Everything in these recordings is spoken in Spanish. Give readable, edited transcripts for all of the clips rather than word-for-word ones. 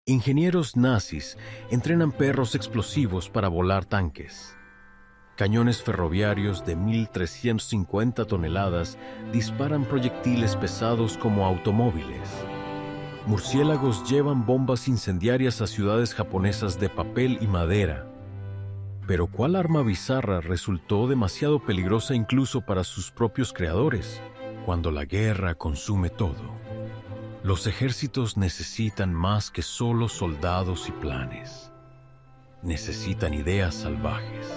Ingenieros nazis entrenan perros explosivos para volar tanques. Cañones ferroviarios de 1.350 toneladas disparan proyectiles pesados como automóviles. Murciélagos llevan bombas incendiarias a ciudades japonesas de papel y madera. Pero ¿cuál arma bizarra resultó demasiado peligrosa incluso para sus propios creadores? Cuando la guerra consume todo, los ejércitos necesitan más que solo soldados y planes. Necesitan ideas salvajes,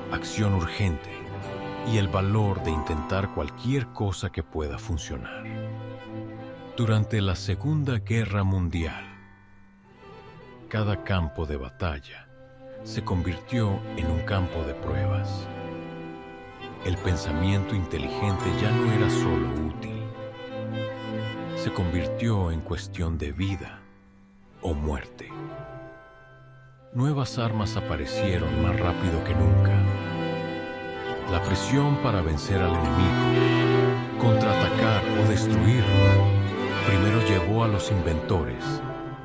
acción urgente y el valor de intentar cualquier cosa que pueda funcionar. Durante la Segunda Guerra Mundial, cada campo de batalla se convirtió en un campo de pruebas. El pensamiento inteligente ya no era solo útil, se convirtió en cuestión de vida o muerte. Nuevas armas aparecieron más rápido que nunca. La presión para vencer al enemigo, contraatacar o destruirlo, primero llevó a los inventores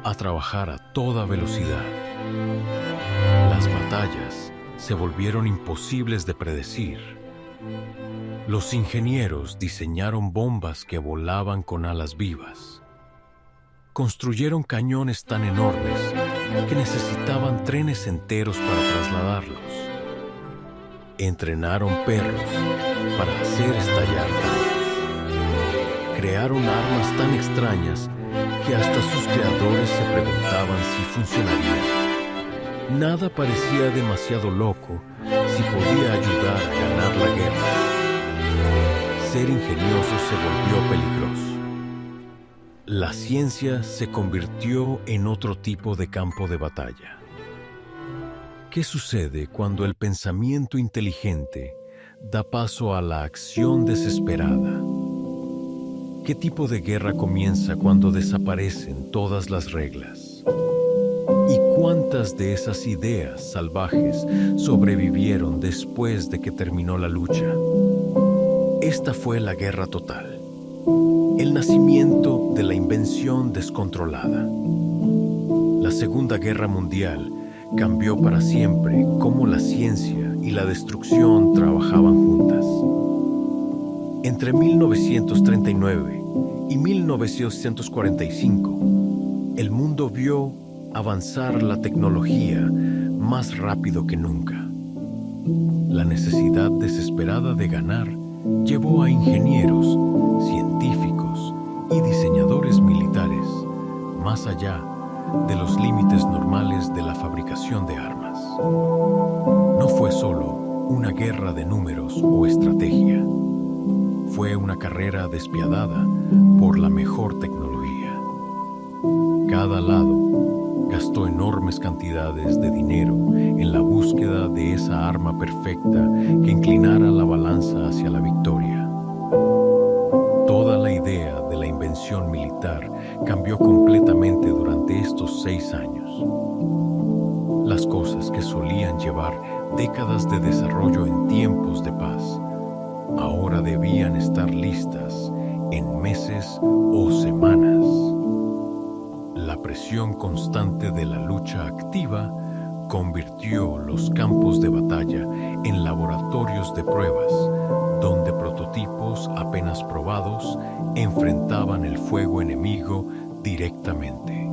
a trabajar a toda velocidad. Las batallas se volvieron imposibles de predecir. Los ingenieros diseñaron bombas que volaban con alas vivas. Construyeron cañones tan enormes que necesitaban trenes enteros para trasladarlos. Entrenaron perros para hacer estallar tanques. Crearon armas tan extrañas que hasta sus creadores se preguntaban si funcionarían. Nada parecía demasiado loco si podía ayudar a ganar la guerra. Ser ingenioso se volvió peligroso. La ciencia se convirtió en otro tipo de campo de batalla. ¿Qué sucede cuando el pensamiento inteligente da paso a la acción desesperada? ¿Qué tipo de guerra comienza cuando desaparecen todas las reglas? ¿Y cuántas de esas ideas salvajes sobrevivieron después de que terminó la lucha? Esta fue la guerra total, el nacimiento de la invención descontrolada. La Segunda Guerra Mundial cambió para siempre cómo la ciencia y la destrucción trabajaban juntas. Entre 1939 y 1945, el mundo vio avanzar la tecnología más rápido que nunca. La necesidad desesperada de ganar llevó a ingenieros, científicos y diseñadores militares más allá de los límites normales de la fabricación de armas. No fue solo una guerra de números o estrategia. Fue una carrera despiadada por la mejor tecnología. Cada lado gastó enormes cantidades de dinero en la búsqueda de esa arma perfecta que inclinara la balanza hacia la victoria. Toda la idea de la invención militar cambió completamente durante estos 6 años. Las cosas que solían llevar décadas de desarrollo en tiempos de paz, ahora debían estar listas en meses o semanas. La presión constante de la lucha activa convirtió los campos de batalla en laboratorios de pruebas, donde prototipos apenas probados enfrentaban el fuego enemigo directamente.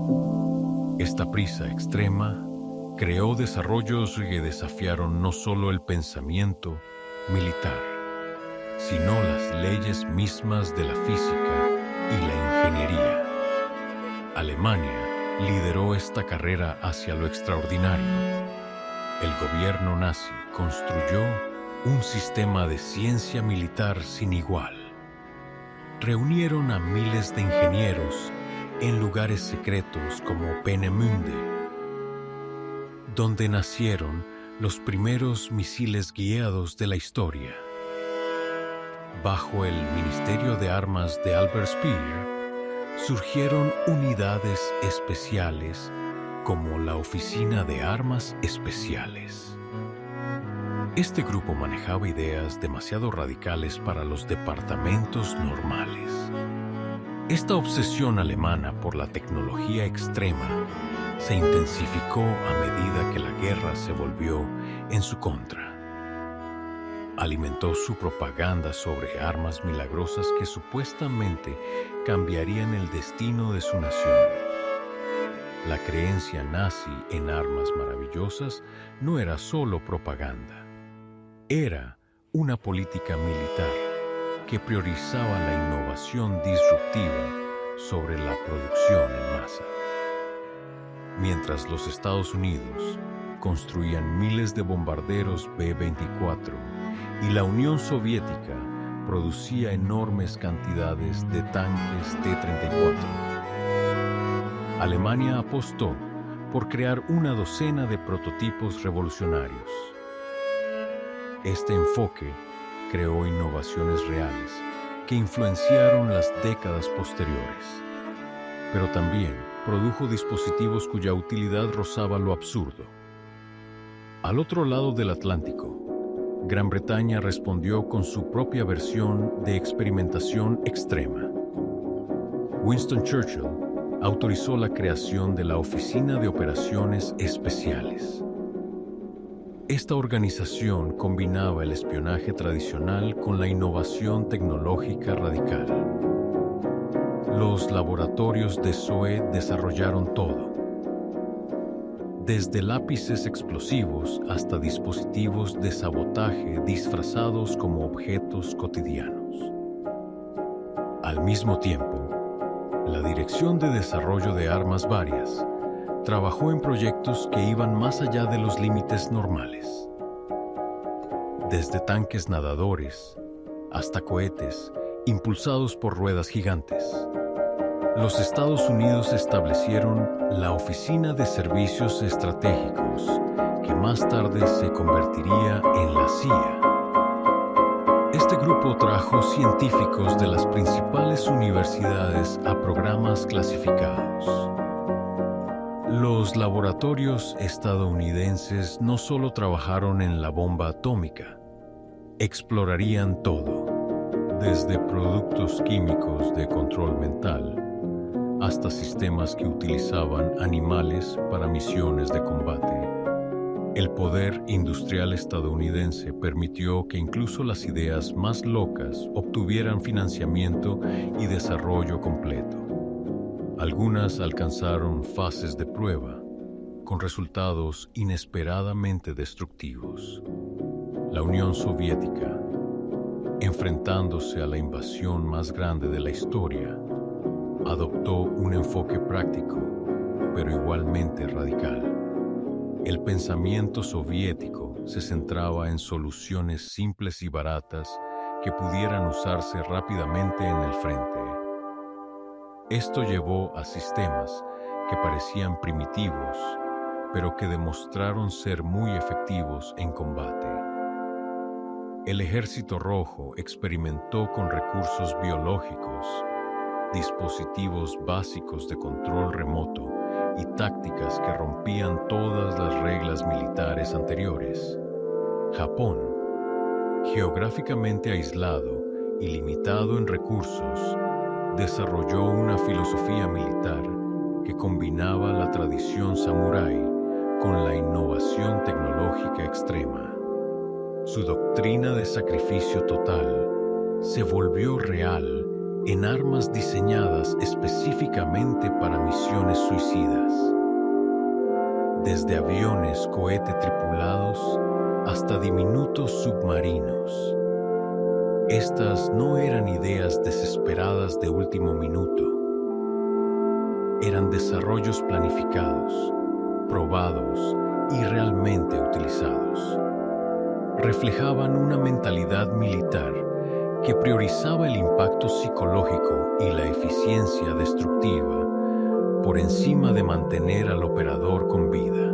Esta prisa extrema creó desarrollos que desafiaron no solo el pensamiento militar, sino las leyes mismas de la física y la ingeniería. Alemania lideró esta carrera hacia lo extraordinario. El gobierno nazi construyó un sistema de ciencia militar sin igual. Reunieron a miles de ingenieros en lugares secretos como Peenemünde, donde nacieron los primeros misiles guiados de la historia. Bajo el Ministerio de Armas de Albert Speer, surgieron unidades especiales como la Oficina de Armas Especiales. Este grupo manejaba ideas demasiado radicales para los departamentos normales. Esta obsesión alemana por la tecnología extrema se intensificó a medida que la guerra se volvió en su contra. Alimentó su propaganda sobre armas milagrosas que supuestamente cambiarían el destino de su nación. La creencia nazi en armas maravillosas no era solo propaganda. Era una política militar que priorizaba la innovación disruptiva sobre la producción en masa. Mientras los Estados Unidos construían miles de bombarderos B-24 y la Unión Soviética producía enormes cantidades de tanques T-34, Alemania apostó por crear una docena de prototipos revolucionarios. Este enfoque creó innovaciones reales que influenciaron las décadas posteriores, pero también produjo dispositivos cuya utilidad rozaba lo absurdo. Al otro lado del Atlántico, Gran Bretaña respondió con su propia versión de experimentación extrema. Winston Churchill autorizó la creación de la Oficina de Operaciones Especiales. Esta organización combinaba el espionaje tradicional con la innovación tecnológica radical. Los laboratorios de SOE desarrollaron todo, desde lápices explosivos hasta dispositivos de sabotaje disfrazados como objetos cotidianos. Al mismo tiempo, la Dirección de Desarrollo de Armas Varias trabajó en proyectos que iban más allá de los límites normales. Desde tanques nadadores hasta cohetes impulsados por ruedas gigantes. Los Estados Unidos establecieron la Oficina de Servicios Estratégicos, que más tarde se convertiría en la CIA. Este grupo trajo científicos de las principales universidades a programas clasificados. Los laboratorios estadounidenses no solo trabajaron en la bomba atómica, explorarían todo, desde productos químicos de control mental hasta sistemas que utilizaban animales para misiones de combate. El poder industrial estadounidense permitió que incluso las ideas más locas obtuvieran financiamiento y desarrollo completo. Algunas alcanzaron fases de prueba, con resultados inesperadamente destructivos. La Unión Soviética, enfrentándose a la invasión más grande de la historia, adoptó un enfoque práctico, pero igualmente radical. El pensamiento soviético se centraba en soluciones simples y baratas que pudieran usarse rápidamente en el frente. Esto llevó a sistemas que parecían primitivos, pero que demostraron ser muy efectivos en combate. El Ejército Rojo experimentó con recursos biológicos, dispositivos básicos de control remoto y tácticas que rompían todas las reglas militares anteriores. Japón, geográficamente aislado y limitado en recursos, desarrolló una filosofía militar que combinaba la tradición samurái con la innovación tecnológica extrema. Su doctrina de sacrificio total se volvió real en armas diseñadas específicamente para misiones suicidas. Desde aviones cohete tripulados hasta diminutos submarinos. Estas no eran ideas desesperadas de último minuto. Eran desarrollos planificados, probados y realmente utilizados. Reflejaban una mentalidad militar que priorizaba el impacto psicológico y la eficiencia destructiva por encima de mantener al operador con vida.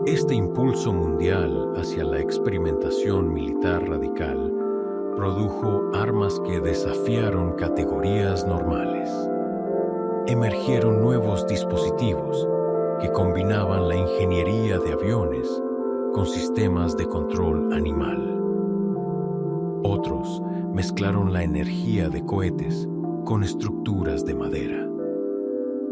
Este impulso mundial hacia la experimentación militar radical produjo armas que desafiaron categorías normales. Emergieron nuevos dispositivos que combinaban la ingeniería de aviones con sistemas de control animal. Otros mezclaron la energía de cohetes con estructuras de madera.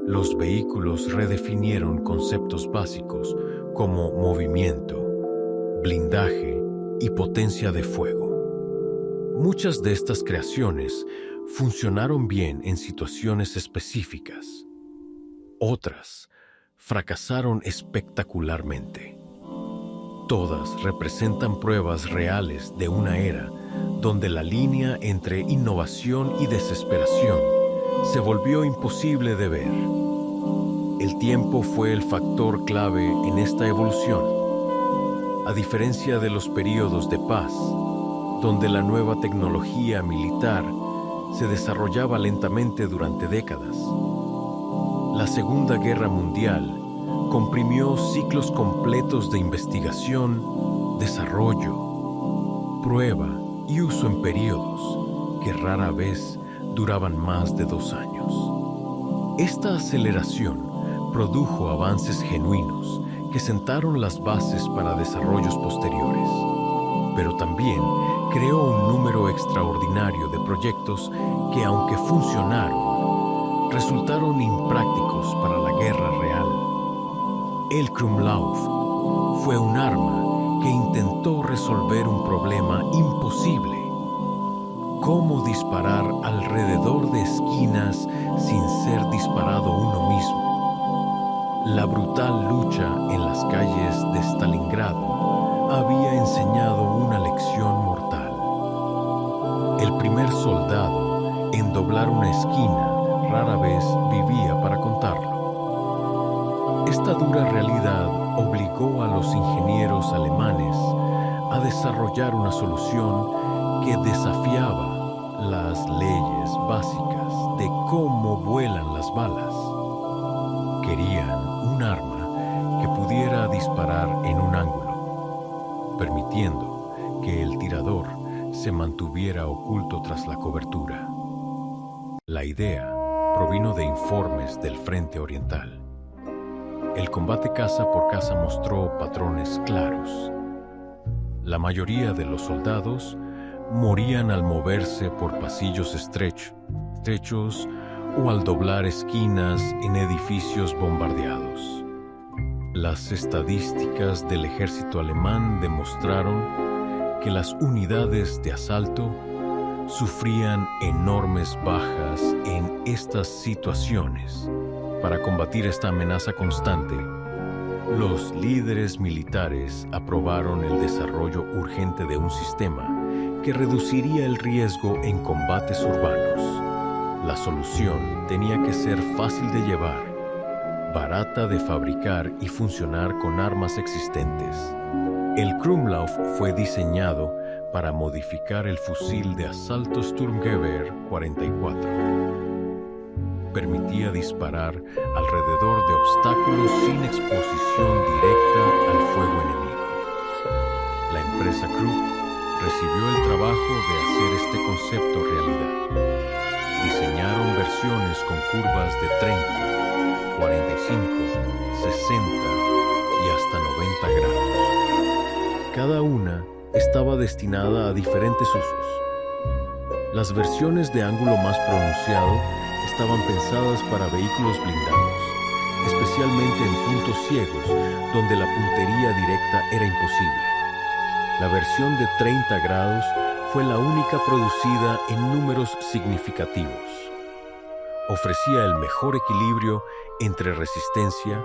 Los vehículos redefinieron conceptos básicos como movimiento, blindaje y potencia de fuego. Muchas de estas creaciones funcionaron bien en situaciones específicas. Otras fracasaron espectacularmente. Todas representan pruebas reales de una era donde la línea entre innovación y desesperación se volvió imposible de ver. El tiempo fue el factor clave en esta evolución. A diferencia de los períodos de paz, donde la nueva tecnología militar se desarrollaba lentamente durante décadas, la Segunda Guerra Mundial comprimió ciclos completos de investigación, desarrollo, prueba y uso en períodos que rara vez duraban más de 2 años. Esta aceleración produjo avances genuinos que sentaron las bases para desarrollos posteriores, pero también creó un número extraordinario de proyectos que, aunque funcionaron, resultaron imprácticos para la guerra real. El Krumlauf fue un arma que intentó resolver un problema imposible: cómo disparar alrededor de esquinas sin ser disparado uno mismo. La brutal lucha en las calles de Stalingrado había enseñado una lección mortal. El primer soldado en doblar una esquina rara vez vivía para contarlo. Esta dura realidad obligó a los ingenieros alemanes a desarrollar una solución que desafiaba las leyes básicas de cómo vuelan las balas. Querían un arma que pudiera disparar en un ángulo, permitiendo que el tirador se mantuviera oculto tras la cobertura. La idea provino de informes del Frente Oriental. El combate casa por casa mostró patrones claros. La mayoría de los soldados morían al moverse por pasillos estrechos o al doblar esquinas en edificios bombardeados. Las estadísticas del ejército alemán demostraron que las unidades de asalto sufrían enormes bajas en estas situaciones. Para combatir esta amenaza constante, los líderes militares aprobaron el desarrollo urgente de un sistema que reduciría el riesgo en combates urbanos. La solución tenía que ser fácil de llevar, barata de fabricar y funcionar con armas existentes. El Krumlauf fue diseñado para modificar el fusil de asalto Sturmgewehr 44. Permitía disparar alrededor de obstáculos sin exposición directa al fuego enemigo. La empresa Krupp recibió el trabajo de hacer este concepto realidad. Diseñaron versiones con curvas de 30, 45, 60 y hasta 90 grados. Cada una estaba destinada a diferentes usos. Las versiones de ángulo más pronunciado estaban pensadas para vehículos blindados, especialmente en puntos ciegos donde la puntería directa era imposible. La versión de 30 grados fue la única producida en números significativos. Ofrecía el mejor equilibrio entre resistencia,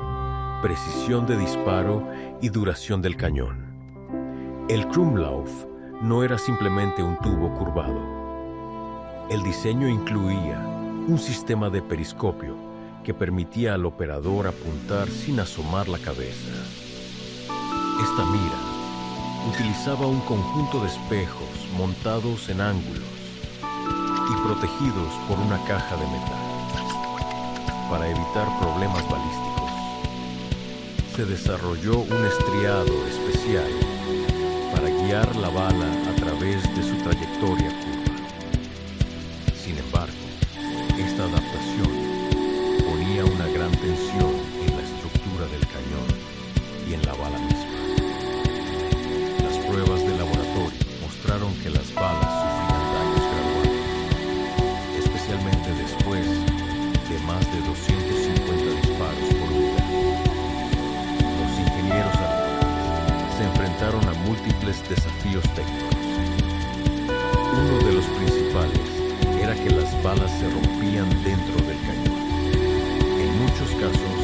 precisión de disparo y duración del cañón. El Krumlauf no era simplemente un tubo curvado. El diseño incluía un sistema de periscopio que permitía al operador apuntar sin asomar la cabeza. Esta mira utilizaba un conjunto de espejos montados en ángulos y protegidos por una caja de metal. Para evitar problemas balísticos, se desarrolló un estriado especial para guiar la bala a través de su trayectoria curva. Sin embargo, esta adaptación ponía una gran tensión en la estructura del cañón y en la bala misma. Las pruebas de laboratorio mostraron que las balas sufrían daños graduales, especialmente de múltiples desafíos técnicos. Uno de los principales era que las balas se rompían dentro del cañón. En muchos casos,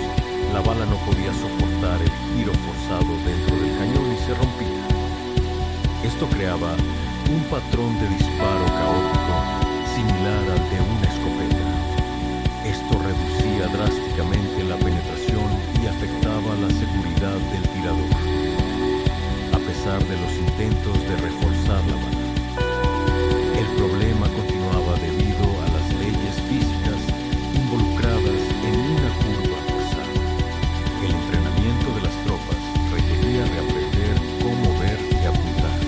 la bala no podía soportar el giro forzado dentro del cañón y se rompía. Esto creaba un patrón de disparo caótico similar al de una escopeta. Esto reducía drásticamente la penetración y afectaba la seguridad del tirador, a pesar de los intentos de reforzar la bala. El problema continuaba debido a las leyes físicas involucradas en una curva forzada. El entrenamiento de las tropas requería reaprender cómo ver y apuntar.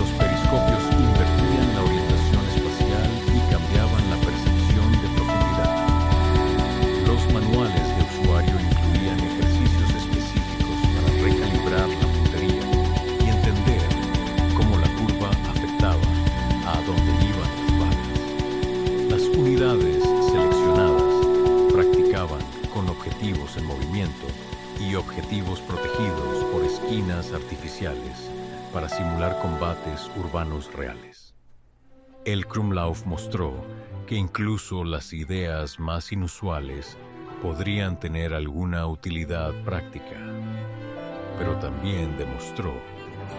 Los periscopios invertían la orientación espacial y cambiaban la percepción de profundidad. Los manuales de usuario incluían ejercicios específicos para recalibrar la puntería y entender cómo la curva afectaba a dónde iban las balas. Las unidades seleccionadas practicaban con objetivos en movimiento y objetivos protegidos por esquinas artificiales para simular combates urbanos reales. El Krumlauf mostró que incluso las ideas más inusuales podrían tener alguna utilidad práctica, pero también demostró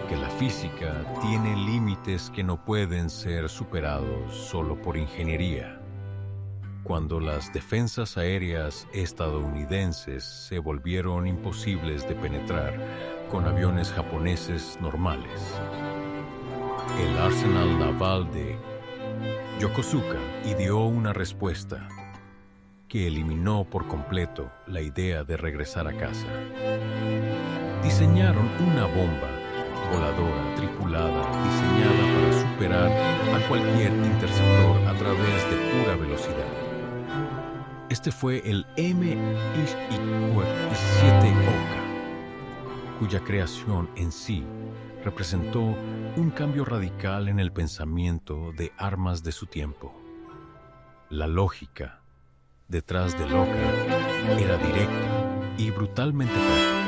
que la física tiene límites que no pueden ser superados solo por ingeniería. Cuando las defensas aéreas estadounidenses se volvieron imposibles de penetrar con aviones japoneses normales, el arsenal naval de Yokosuka ideó una respuesta que eliminó por completo la idea de regresar a casa. Diseñaron una bomba voladora tripulada diseñada para superar a cualquier interceptor a través de pura velocidad. Este fue el Mi-17 Oka, cuya creación en sí representó un cambio radical en el pensamiento de armas de su tiempo. La lógica detrás del Oka era directa y brutalmente práctica.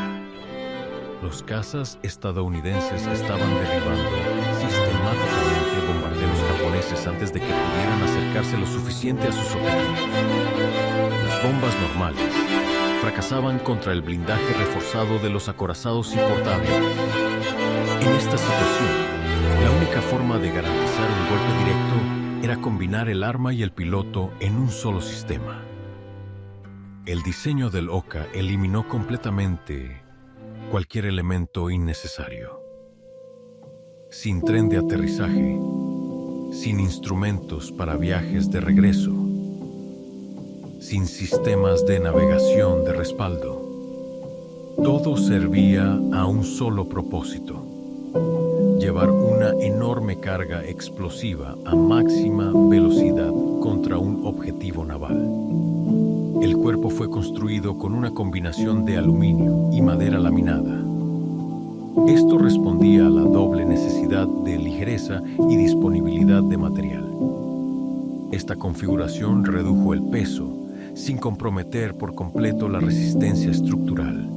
Los cazas estadounidenses estaban derribando sistemáticamente bombarderos japoneses antes de que pudieran acercarse lo suficiente a sus objetivos. Las bombas normales fracasaban contra el blindaje reforzado de los acorazados y portaaviones. En esta situación, la única forma de garantizar un golpe directo era combinar el arma y el piloto en un solo sistema. El diseño del Oka eliminó completamente cualquier elemento innecesario. Sin tren de aterrizaje, sin instrumentos para viajes de regreso, sin sistemas de navegación de respaldo. Todo servía a un solo propósito: llevar una enorme carga explosiva a máxima velocidad contra un objetivo naval. El cuerpo fue construido con una combinación de aluminio y madera laminada. Esto respondía a la doble necesidad de ligereza y disponibilidad de material. Esta configuración redujo el peso sin comprometer por completo la resistencia estructural.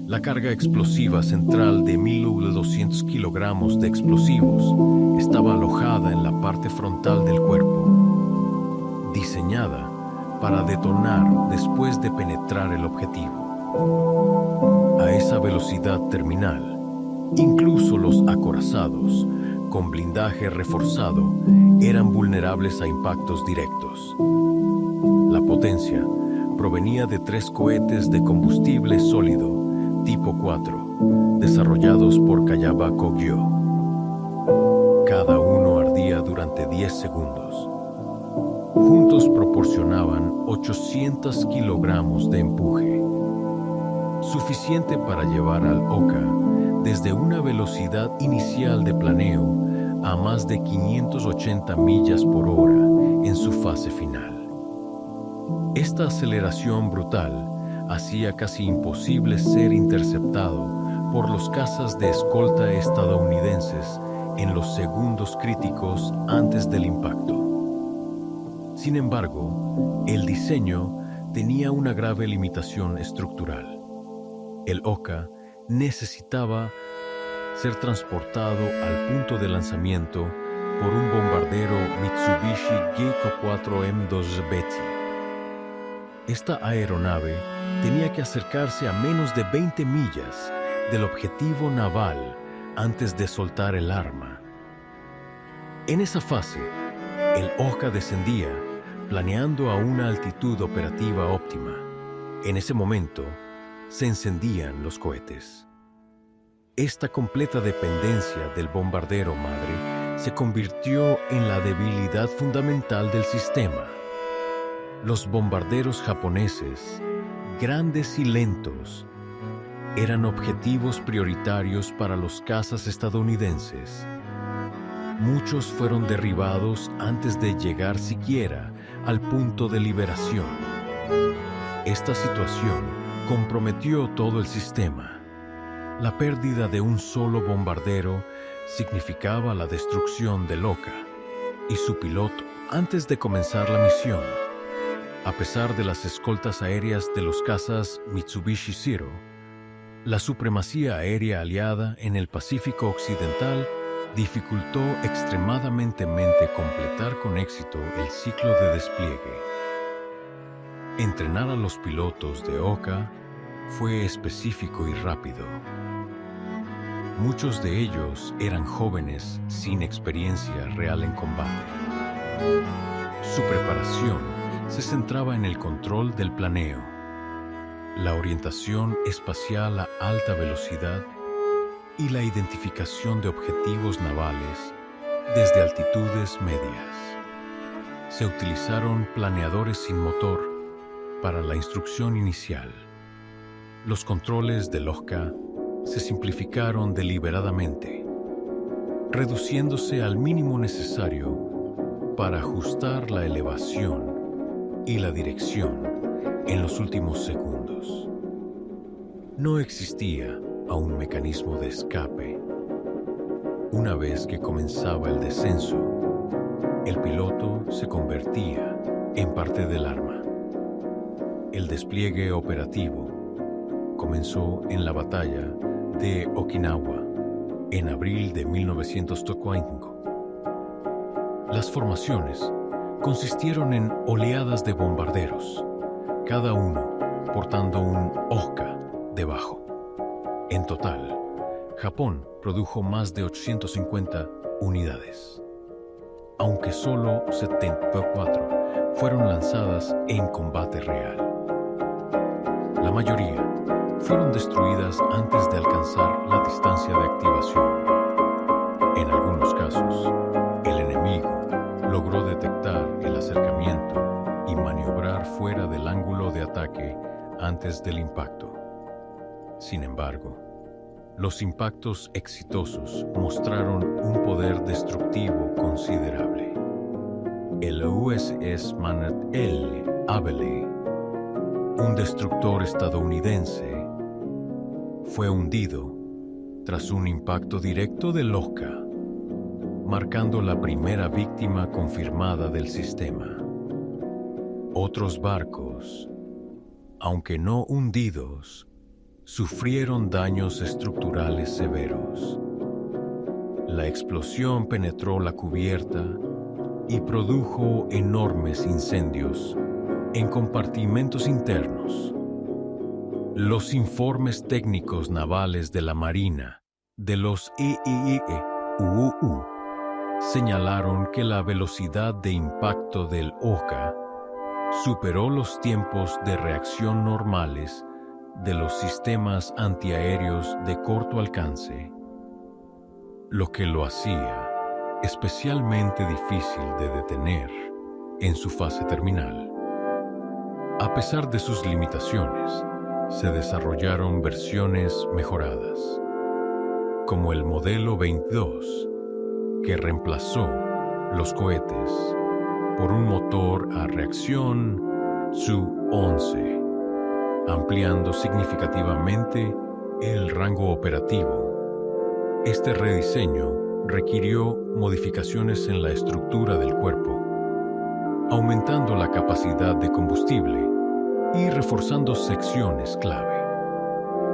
La carga explosiva central de 1.200 kilogramos de explosivos estaba alojada en la parte frontal del cuerpo, diseñada para detonar después de penetrar el objetivo. A esa velocidad terminal, incluso los acorazados, con blindaje reforzado, eran vulnerables a impactos directos. La potencia provenía de 3 cohetes de combustible sólido tipo 4, desarrollados por Kayaba Kogyo. Cada uno ardía durante 10 segundos. Juntos proporcionaban 800 kilogramos de empuje, suficiente para llevar al Oka desde una velocidad inicial de planeo a más de 580 millas por hora en su fase final. Esta aceleración brutal hacía casi imposible ser interceptado por los cazas de escolta estadounidenses en los segundos críticos antes del impacto. Sin embargo, el diseño tenía una grave limitación estructural. El Oka necesitaba ser transportado al punto de lanzamiento por un bombardero Mitsubishi Geiko-4M2 Betty. Esta aeronave tenía que acercarse a menos de 20 millas del objetivo naval antes de soltar el arma. En esa fase, el Oka descendía, planeando a una altitud operativa óptima. En ese momento, se encendían los cohetes. Esta completa dependencia del bombardero madre se convirtió en la debilidad fundamental del sistema. Los bombarderos japoneses, grandes y lentos, eran objetivos prioritarios para los cazas estadounidenses. Muchos fueron derribados antes de llegar siquiera al punto de liberación. Esta situación comprometió todo el sistema. La pérdida de un solo bombardero significaba la destrucción del Oka y su piloto antes de comenzar la misión. A pesar de las escoltas aéreas de los cazas Mitsubishi Zero, la supremacía aérea aliada en el Pacífico Occidental dificultó extremadamente completar con éxito el ciclo de despliegue. Entrenar a los pilotos de Oka fue específico y rápido. Muchos de ellos eran jóvenes sin experiencia real en combate. Su preparación se centraba en el control del planeo, la orientación espacial a alta velocidad y la identificación de objetivos navales desde altitudes medias. Se utilizaron planeadores sin motor para la instrucción inicial. Los controles del Oka se simplificaron deliberadamente, reduciéndose al mínimo necesario para ajustar la elevación y la dirección en los últimos segundos. No existía un mecanismo de escape. Una vez que comenzaba el descenso, el piloto se convertía en parte del arma. El despliegue operativo comenzó en la batalla de Okinawa en abril de 1945. Las formaciones consistieron en oleadas de bombarderos, cada uno portando un Oka debajo. En total, Japón produjo más de 850 unidades, aunque solo 74 fueron lanzadas en combate real. La mayoría fueron destruidas antes de alcanzar la distancia de activación. En algunos casos, el enemigo logró detectar el acercamiento y maniobrar fuera del ángulo de ataque antes del impacto. Sin embargo, los impactos exitosos mostraron un poder destructivo considerable. El USS Manhat L. Abele, un destructor estadounidense, fue hundido tras un impacto directo del Oka, marcando la primera víctima confirmada del sistema. Otros barcos, aunque no hundidos, sufrieron daños estructurales severos. La explosión penetró la cubierta y produjo enormes incendios en compartimentos internos. Los informes técnicos navales de la Marina de los IIIE-UU señalaron que la velocidad de impacto del Oka superó los tiempos de reacción normales de los sistemas antiaéreos de corto alcance, lo que lo hacía especialmente difícil de detener en su fase terminal. A pesar de sus limitaciones, se desarrollaron versiones mejoradas, como el modelo 22, que reemplazó los cohetes por un motor a reacción Tsu-11, ampliando significativamente el rango operativo. Este rediseño requirió modificaciones en la estructura del cuerpo, aumentando la capacidad de combustible y reforzando secciones clave.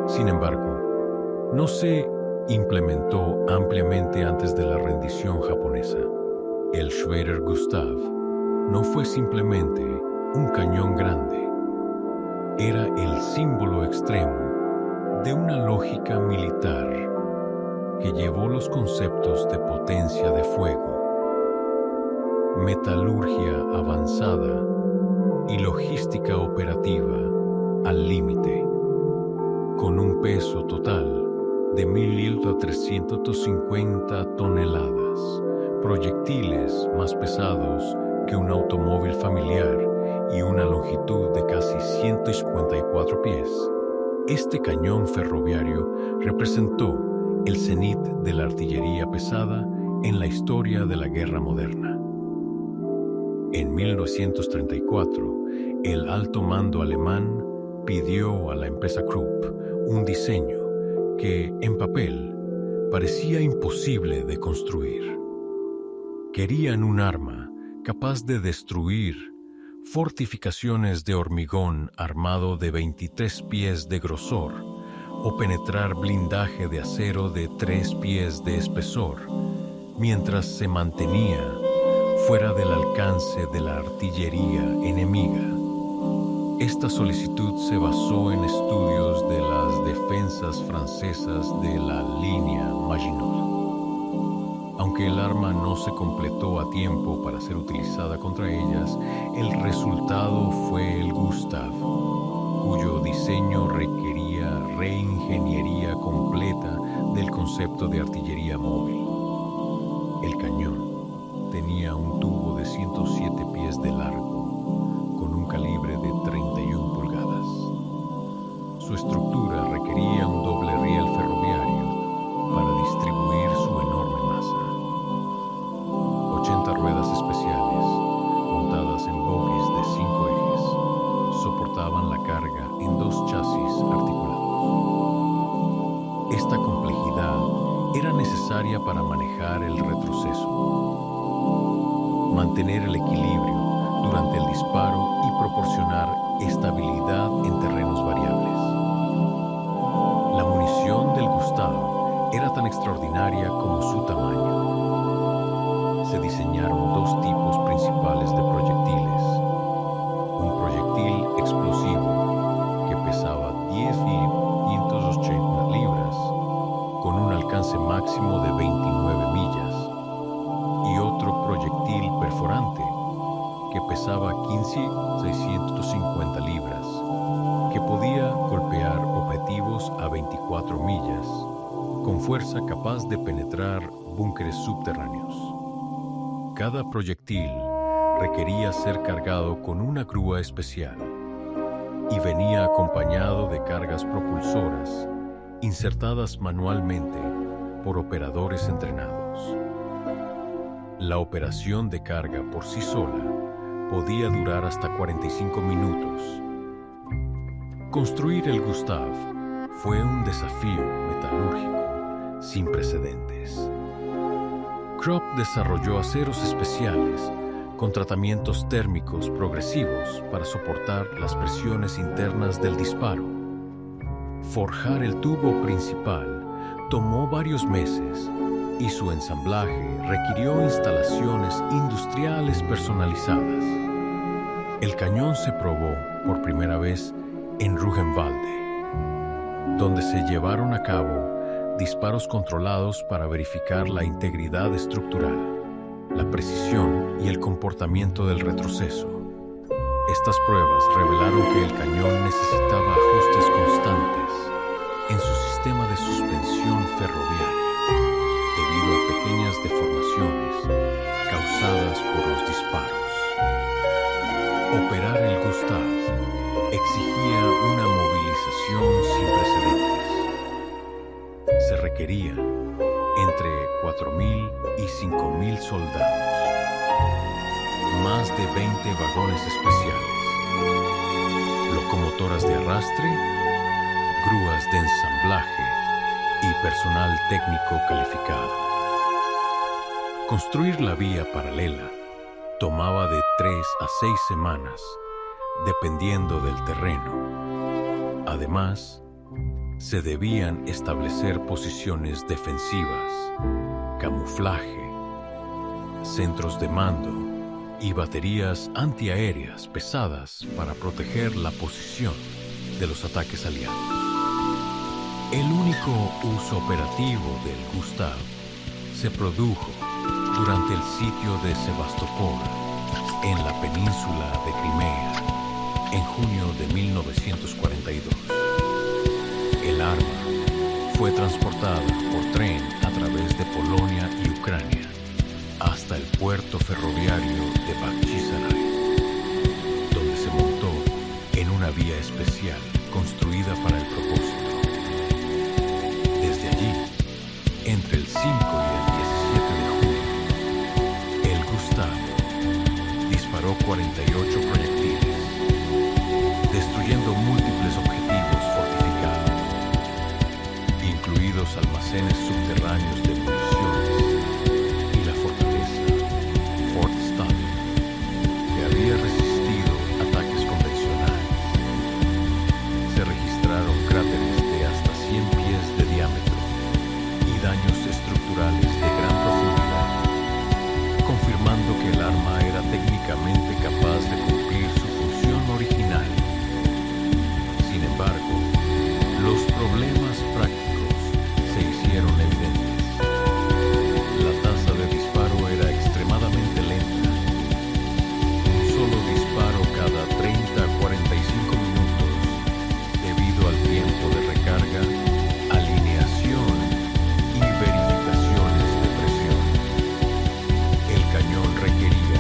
Sin embargo, no se implementó ampliamente antes de la rendición japonesa. El Schwerer Gustav no fue simplemente un cañón grande, era el símbolo extremo de una lógica militar que llevó los conceptos de potencia de fuego, metalurgia avanzada y logística operativa al límite, con un peso total de 1.350 toneladas, proyectiles más pesados que un automóvil familiar y una longitud de casi 154 pies. Este cañón ferroviario representó el cenit de la artillería pesada en la historia de la guerra moderna. En 1934, el alto mando alemán pidió a la empresa Krupp un diseño que, en papel, parecía imposible de construir. Querían un arma capaz de destruir fortificaciones de hormigón armado de 23 pies de grosor o penetrar blindaje de acero de 3 pies de espesor, mientras se mantenía fuera del alcance de la artillería enemiga. Esta solicitud se basó en estudios de las defensas francesas de la línea Maginot. Aunque el arma no se completó a tiempo para ser utilizada contra ellas, el resultado fue el Gustav, cuyo diseño requería reingeniería completa del concepto de artillería móvil. El cañón tenía un tubo de 107 pies de largo, con un calibre de 31 pulgadas. Su estructura requería un doble riel ferroviario para distribuir su enorme masa. 80 ruedas especiales, montadas en bogies de 5 ejes, soportaban la carga en 2 chasis articulados. Esta complejidad era necesaria para manejar el retroceso, mantener el equilibrio durante el disparo y proporcionar estabilidad en terrenos variables. La munición del Gustav era tan extraordinaria como su tamaño. Se diseñaron 2 tipos principales de proyectiles. Un proyectil explosivo que pesaba 10.580 libras, con un alcance máximo de 29 millas, y otro proyectil perforante que pesaba 15.650 libras, que podía golpear objetivos a 24 millas, con fuerza capaz de penetrar búnkeres subterráneos. Cada proyectil requería ser cargado con una grúa especial y venía acompañado de cargas propulsoras insertadas manualmente por operadores entrenados. La operación de carga por sí sola podía durar hasta 45 minutos. Construir el Gustav fue un desafío metalúrgico sin precedentes. Krupp desarrolló aceros especiales con tratamientos térmicos progresivos para soportar las presiones internas del disparo. Forjar el tubo principal tomó varios meses y su ensamblaje requirió instalaciones industriales personalizadas. El cañón se probó por primera vez en Rügenwalde, donde se llevaron a cabo disparos controlados para verificar la integridad estructural, la precisión y el comportamiento del retroceso. Estas pruebas revelaron que el cañón necesitaba ajustes constantes en su sistema de suspensión ferroviaria, debido a pequeñas deformaciones causadas por los disparos. Operar el Gustav exigía una movilización sin precedentes. Se requerían entre 4.000 y 5.000 soldados, más de 20 vagones especiales, locomotoras de arrastre, grúas de ensamblaje y personal técnico calificado. Construir la vía paralela tomaba de 3 a 6 semanas, dependiendo del terreno. Además, se debían establecer posiciones defensivas, camuflaje, centros de mando y baterías antiaéreas pesadas para proteger la posición de los ataques aliados. El único uso operativo del Gustav se produjo durante el sitio de Sebastopol, en la península de Crimea, en junio de 1942. El arma fue transportada por tren a través de Polonia y Ucrania hasta el puerto ferroviario de Bakhchisaray, donde se montó en una vía especial construida para el propósito. Desde allí, entre el 5 y el 17 de junio, el Gustav disparó 48 proyectiles, destruyendo múltiples objetivos fortificados, incluidos almacenes subterráneos de municiones y la fortaleza Fort Stalin, que había resistido ataques convencionales. Se registraron cráteres de hasta 100 pies de diámetro y daños estructurales de gran profundidad, confirmando que el arma era técnicamente capaz de cumplir su función original. Sin embargo, los problemas prácticos se hicieron evidentes. La tasa de disparo era extremadamente lenta. Un solo disparo cada 30 a 45 minutos, debido al tiempo de recarga, alineación y verificaciones de presión. El cañón requería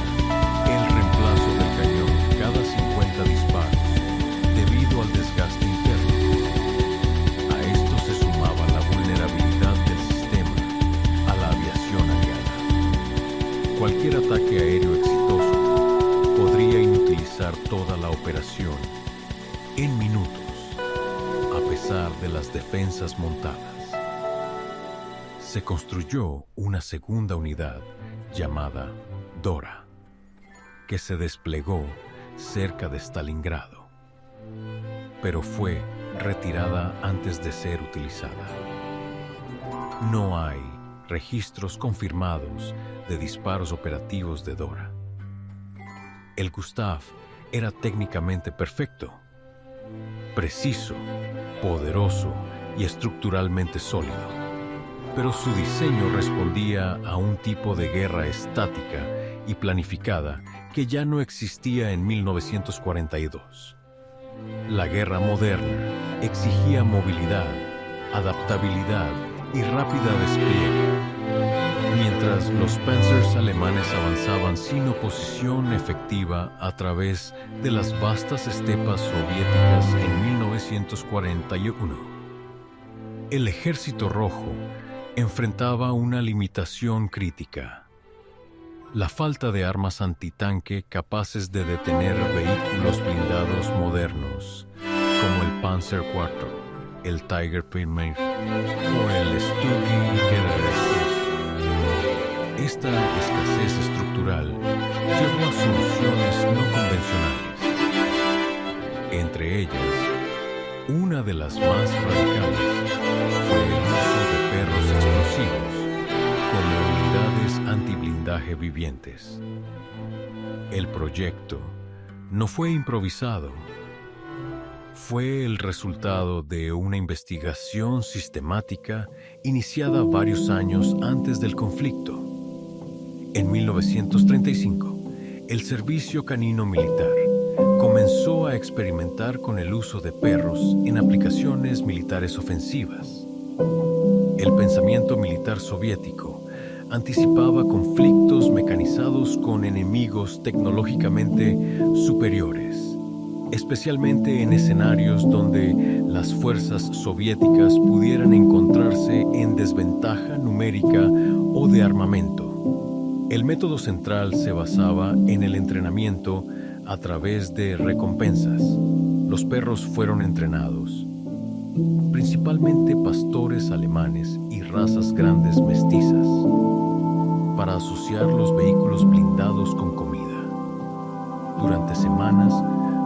el reemplazo del cañón cada 50 disparos debido al desgaste interno. A esto se sumaba la vulnerabilidad del sistema a la aviación aliada. Cualquier ataque aéreo exitoso podría inutilizar toda la operación en minutos, a pesar de las defensas montadas. Se construyó una segunda unidad llamada Dora, que se desplegó cerca de Stalingrado, pero fue retirada antes de ser utilizada. No hay registros confirmados de disparos operativos de Dora. El Gustav era técnicamente perfecto, preciso, poderoso y estructuralmente sólido, pero su diseño respondía a un tipo de guerra estática y planificada que ya no existía en 1942. La guerra moderna exigía movilidad, adaptabilidad y rápida despliegue, mientras los Panzers alemanes avanzaban sin oposición efectiva a través de las vastas estepas soviéticas en 1941. El Ejército Rojo enfrentaba una limitación crítica: la falta de armas antitanque capaces de detener vehículos blindados modernos como el Panzer IV, el Tiger Primär o el Stuggy General. Esta escasez estructural llevó a soluciones no convencionales. Entre ellas, una de las más radicales fue el uso de perros explosivos como unidades antiblindaje vivientes. El proyecto no fue improvisado. Fue el resultado de una investigación sistemática iniciada varios años antes del conflicto. En 1935, el Servicio Canino Militar comenzó a experimentar con el uso de perros en aplicaciones militares ofensivas. El pensamiento militar soviético anticipaba conflictos mecanizados con enemigos tecnológicamente superiores, especialmente en escenarios donde las fuerzas soviéticas pudieran encontrarse en desventaja numérica o de armamento. El método central se basaba en el entrenamiento a través de recompensas. Los perros fueron entrenados, principalmente pastores alemanes y razas grandes mestizas, para asociar los vehículos blindados con comida. Durante semanas,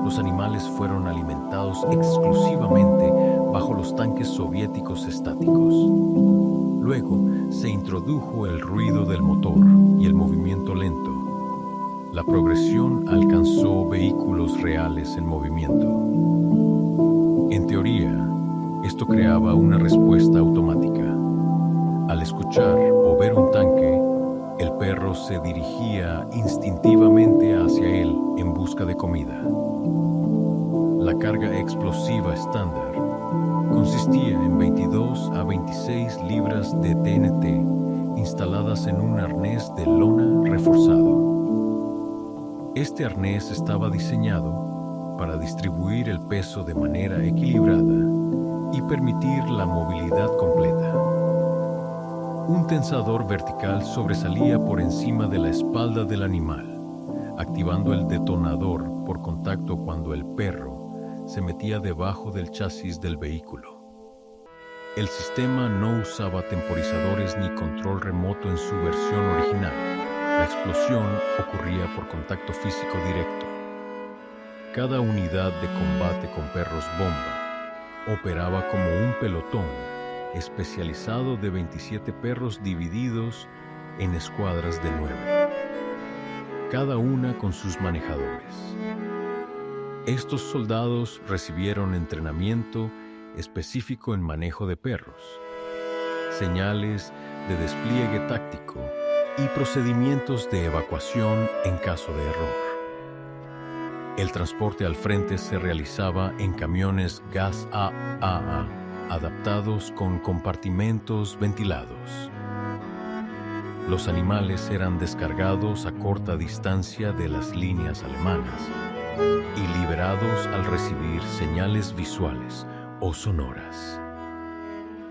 los animales fueron alimentados exclusivamente bajo los tanques soviéticos soviéticos estáticos. Luego se introdujo el ruido del motor y el movimiento lento. La progresión alcanzó vehículos reales en movimiento. En teoría, esto creaba una respuesta automática. Al escuchar o ver un tanque, el perro se dirigía instintivamente hacia él en busca de comida. La carga explosiva estándar consistía en 22 a 26 libras de TNT instaladas en un arnés de lona reforzado. Este arnés estaba diseñado para distribuir el peso de manera equilibrada y permitir la movilidad completa. Un tensador vertical sobresalía por encima de la espalda del animal, activando el detonador por contacto cuando el perro se metía debajo del chasis del vehículo. El sistema no usaba temporizadores ni control remoto en su versión original. La explosión ocurría por contacto físico directo. Cada unidad de combate con perros bomba operaba como un pelotón especializado de 27 perros divididos en escuadras de 9, cada una con sus manejadores. Estos soldados recibieron entrenamiento específico en manejo de perros, señales de despliegue táctico y procedimientos de evacuación en caso de error. El transporte al frente se realizaba en camiones gas AAA adaptados con compartimentos ventilados. Los animales eran descargados a corta distancia de las líneas alemanas y liberados al recibir señales visuales o sonoras.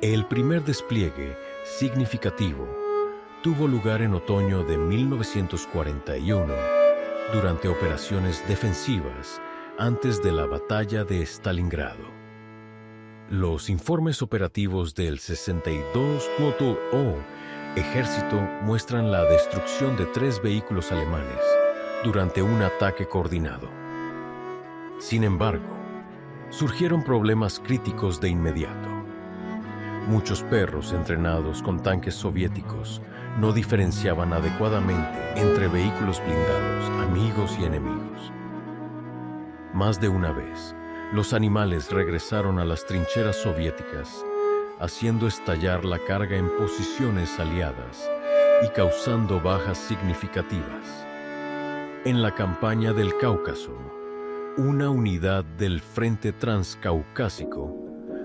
El primer despliegue significativo tuvo lugar en otoño de 1941 durante operaciones defensivas antes de la batalla de Stalingrado. Los informes operativos del 62 Motor O Ejército muestran la destrucción de 3 vehículos alemanes durante un ataque coordinado. Sin embargo, surgieron problemas críticos de inmediato. Muchos perros entrenados con tanques soviéticos no diferenciaban adecuadamente entre vehículos blindados, amigos y enemigos. Más de una vez, los animales regresaron a las trincheras soviéticas, haciendo estallar la carga en posiciones aliadas y causando bajas significativas. En la campaña del Cáucaso, una unidad del Frente Transcaucásico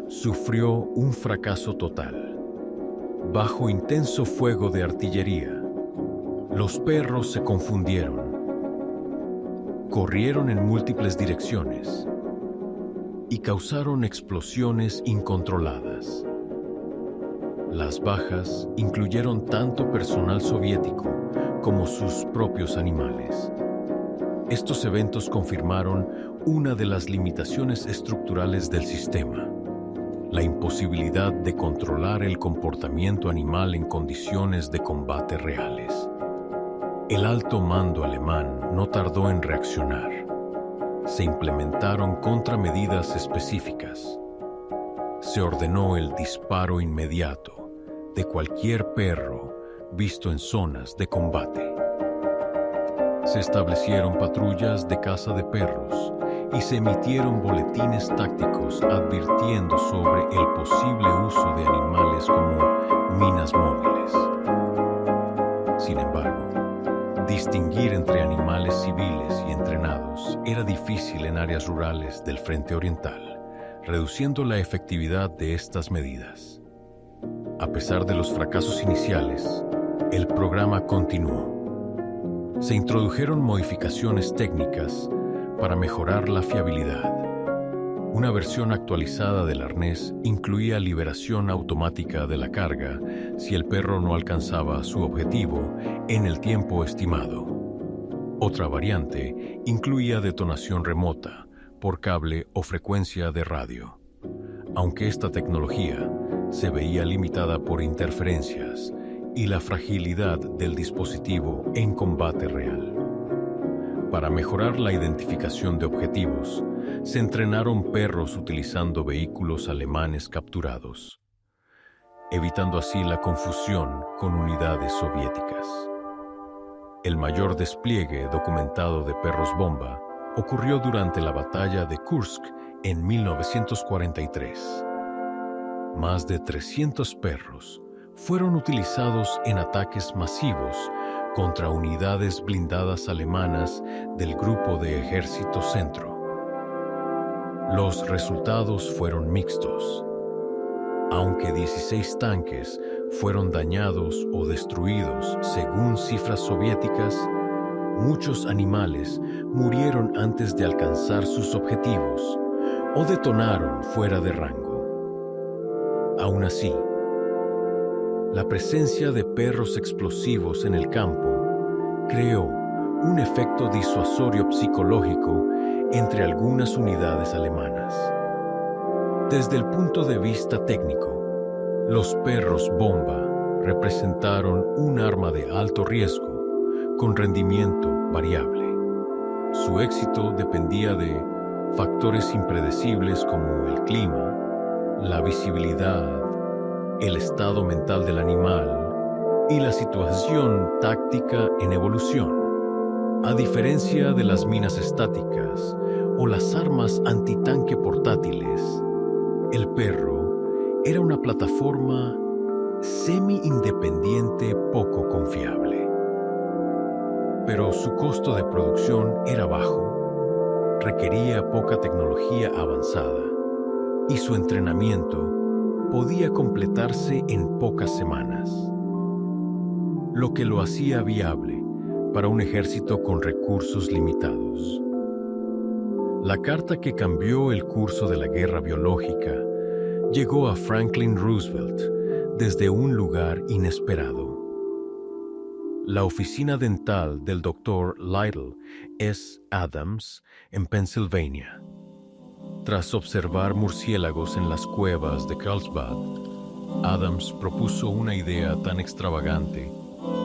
sufrió un fracaso total. Bajo intenso fuego de artillería, los perros se confundieron, corrieron en múltiples direcciones y causaron explosiones incontroladas. Las bajas incluyeron tanto personal soviético como sus propios animales. Estos eventos confirmaron una de las limitaciones estructurales del sistema: la imposibilidad de controlar el comportamiento animal en condiciones de combate reales. El alto mando alemán no tardó en reaccionar. Se implementaron contramedidas específicas. Se ordenó el disparo inmediato de cualquier perro visto en zonas de combate. Se establecieron patrullas de caza de perros y se emitieron boletines tácticos advirtiendo sobre el posible uso de animales como minas móviles. Sin embargo, distinguir entre animales civiles y entrenados era difícil en áreas rurales del Frente Oriental, reduciendo la efectividad de estas medidas. A pesar de los fracasos iniciales, el programa continuó. Se introdujeron modificaciones técnicas para mejorar la fiabilidad. Una versión actualizada del arnés incluía liberación automática de la carga si el perro no alcanzaba su objetivo en el tiempo estimado. Otra variante incluía detonación remota por cable o frecuencia de radio. Aunque esta tecnología se veía limitada por interferencias y la fragilidad del dispositivo en combate real. Para mejorar la identificación de objetivos, se entrenaron perros utilizando vehículos alemanes capturados. evitando así la confusión con unidades soviéticas. El mayor despliegue documentado de perros bomba ocurrió durante la batalla de Kursk en 1943. Más de 300 perros fueron utilizados en ataques masivos contra unidades blindadas alemanas del Grupo de Ejército Centro. Los resultados fueron mixtos. Aunque 16 tanques fueron dañados o destruidos según cifras soviéticas, muchos animales murieron antes de alcanzar sus objetivos o detonaron fuera de rango. Aún así, la presencia de perros explosivos en el campo creó un efecto disuasorio psicológico entre algunas unidades alemanas. Desde el punto de vista técnico, los perros bomba representaron un arma de alto riesgo con rendimiento variable. Su éxito dependía de factores impredecibles como el clima, la visibilidad, el estado mental del animal y la situación táctica en evolución. A diferencia de las minas estáticas o las armas antitanque portátiles, el perro era una plataforma semi-independiente poco confiable. Pero su costo de producción era bajo, requería poca tecnología avanzada y su entrenamiento podía completarse en pocas semanas, lo que lo hacía viable para un ejército con recursos limitados. La carta que cambió el curso de la guerra biológica llegó a Franklin Roosevelt desde un lugar inesperado. La oficina dental del Dr. Lytle S. Adams en Pensilvania. Tras observar murciélagos en las cuevas de Carlsbad, Adams propuso una idea tan extravagante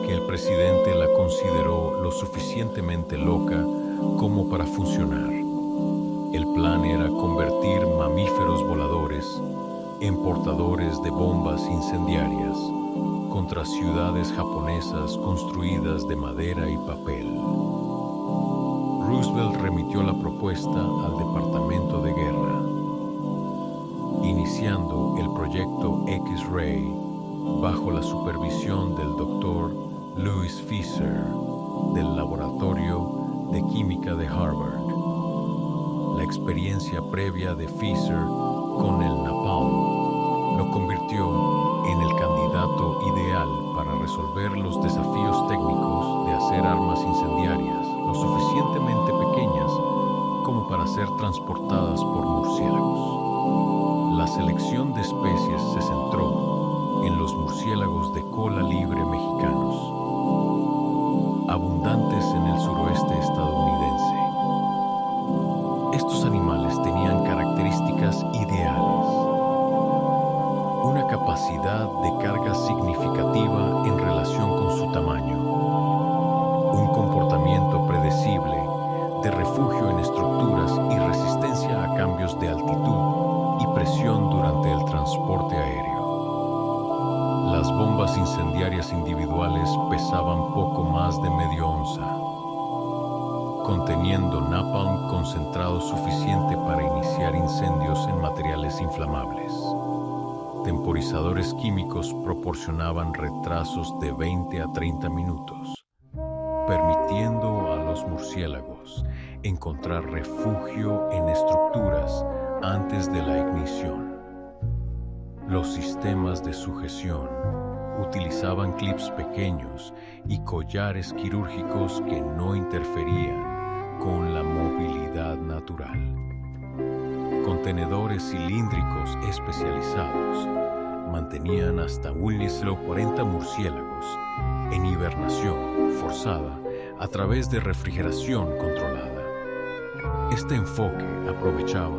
que el presidente la consideró lo suficientemente loca como para funcionar. El plan era convertir mamíferos voladores en portadores de bombas incendiarias contra ciudades japonesas construidas de madera y papel. Roosevelt remitió la propuesta al Departamento de Guerra, iniciando el proyecto X-Ray bajo la supervisión del Dr. Louis Fisher del Laboratorio de Química de Harvard. La experiencia previa de Fisher con el napalm lo convirtió en el candidato ideal para resolver los desafíos técnicos de hacer armas incendiarias lo suficientemente pequeñas como para ser transportadas por murciélagos. La selección de especies se centró en los murciélagos de cola libre mexicanos, abundantes en el suroeste estadounidense. Estos animales tenían características ideales: una capacidad de carga significativa en relación con su tamaño, un comportamiento predecible de refugio en estructuras y resistencia a cambios de altitud y presión durante el transporte aéreo. Las bombas incendiarias individuales pesaban poco más de media onza, conteniendo napalm concentrado suficiente para iniciar incendios en materiales inflamables. Temporizadores químicos proporcionaban retrasos de 20 a 30 minutos, permitiendo a los murciélagos encontrar refugio en estructuras antes de la ignición. Los sistemas de sujeción utilizaban clips pequeños y collares quirúrgicos que no interferían con la movilidad natural. Contenedores cilíndricos especializados mantenían hasta 40 murciélagos en hibernación forzada a través de refrigeración controlada. Este enfoque aprovechaba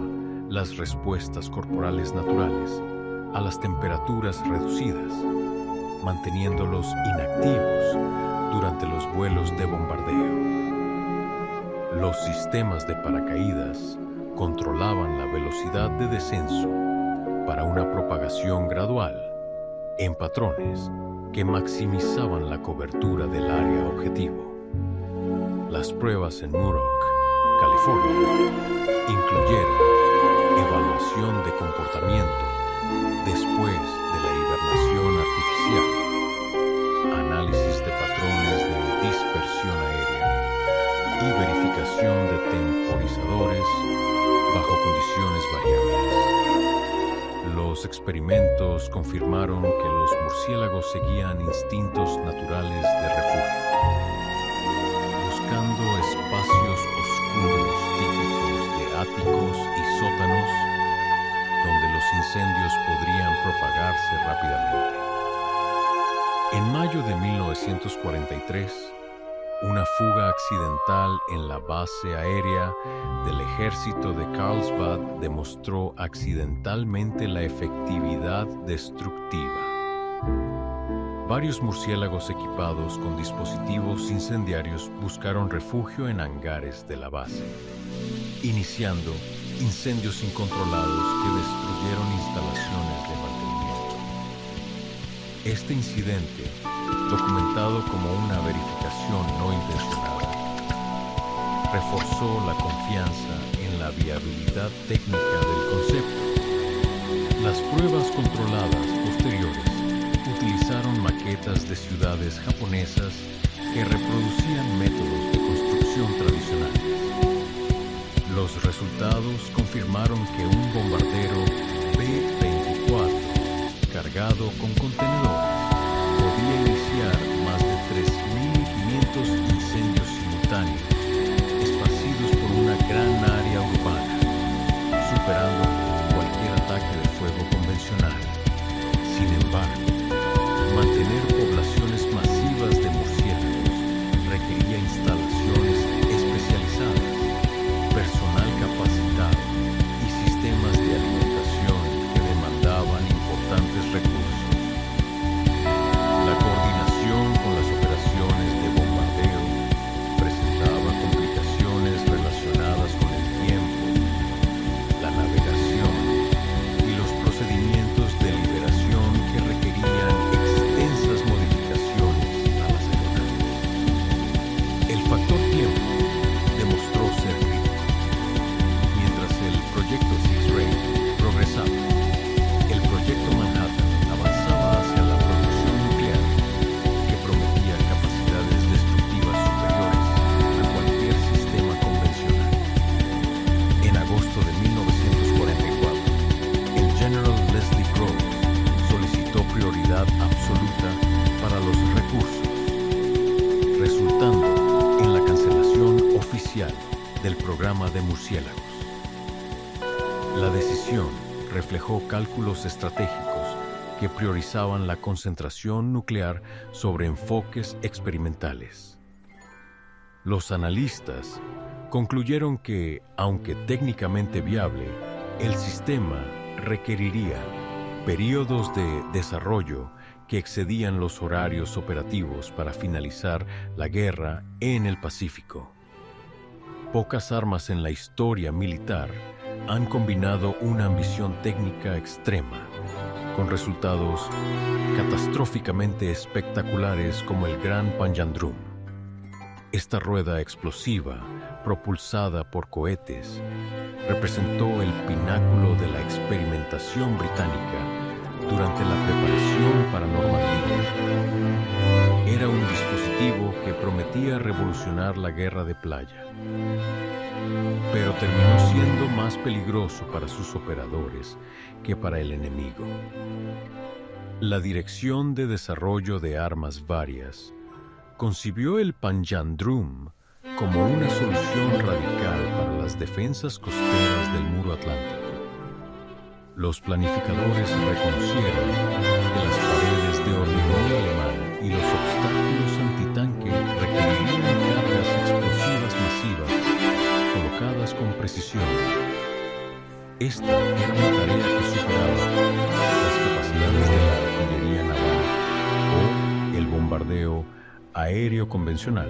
las respuestas corporales naturales a las temperaturas reducidas, manteniéndolos inactivos durante los vuelos de bombardeo. Los sistemas de paracaídas controlaban la velocidad de descenso para una propagación gradual, en patrones que maximizaban la cobertura del área objetivo. Las pruebas en Muroc, California, incluyeron evaluación de comportamiento después de la hibernación artificial, análisis de patrones de dispersión aérea y verificación de temporizadores bajo condiciones variables. Los experimentos confirmaron que los murciélagos seguían instintos naturales de refugio, buscando espacios oscuros típicos de áticos y sótanos donde los incendios podrían propagarse rápidamente. En mayo de 1943, una fuga accidental en la base aérea del ejército de Carlsbad demostró accidentalmente la efectividad destructiva. Varios murciélagos equipados con dispositivos incendiarios buscaron refugio en hangares de la base, iniciando incendios incontrolados que destruyeron instalaciones de mantenimiento. Este incidente, documentado como una verificación no intencionada, reforzó la confianza en la viabilidad técnica del concepto. Las pruebas controladas posteriores utilizaron maquetas de ciudades japonesas que reproducían métodos de construcción tradicionales. Los resultados confirmaron que un bombardero B-24 cargado con contenedores podía iniciar más de 3.500 incendios simultáneos esparcidos por una gran área urbana, superando cualquier ataque de fuego convencional. Sin embargo, mantener poblaciones masivas de murciélagos requería instalaciones especializadas, personal capacitado y sistemas de alimentación que demandaban importantes recursos. La coordinación con las operaciones de bombardeo presentaba complicaciones relacionadas con el tiempo, la navegación y los procedimientos de liberación que requerían extensas modificaciones a las aeronaves. El factor tiempo demostró ser crítico. Mientras el proyecto X-Ray progresaba, el proyecto Manhattan avanzaba hacia la producción nuclear, que prometía capacidades destructivas superiores a cualquier sistema convencional. En agosto de 1944, el General Leslie Groves solicitó prioridad absoluta para los recursos, resultando en la cancelación oficial del programa de murciélagos. La decisión reflejó cálculos estratégicos que priorizaban la concentración nuclear sobre enfoques experimentales. Los analistas concluyeron que, aunque técnicamente viable, el sistema requeriría períodos de desarrollo que excedían los horarios operativos para finalizar la guerra en el Pacífico. Pocas armas en la historia militar han combinado una ambición técnica extrema con resultados catastróficamente espectaculares como el Gran Panjandrum. Esta rueda explosiva, propulsada por cohetes, representó el pináculo de la experimentación británica durante la preparación para Normandía. Era un dispositivo que prometía revolucionar la guerra de playa, pero terminó siendo más peligroso para sus operadores que para el enemigo. La Dirección de Desarrollo de Armas Varias concibió el Panjandrum como una solución radical para las defensas costeras del muro atlántico. Los planificadores reconocieron que las paredes de hormigón alemán y los obstáculos antitanque requerirían cargas explosivas masivas colocadas con precisión. Esta era una tarea que superaba las capacidades de la artillería naval o el bombardeo aéreo convencional.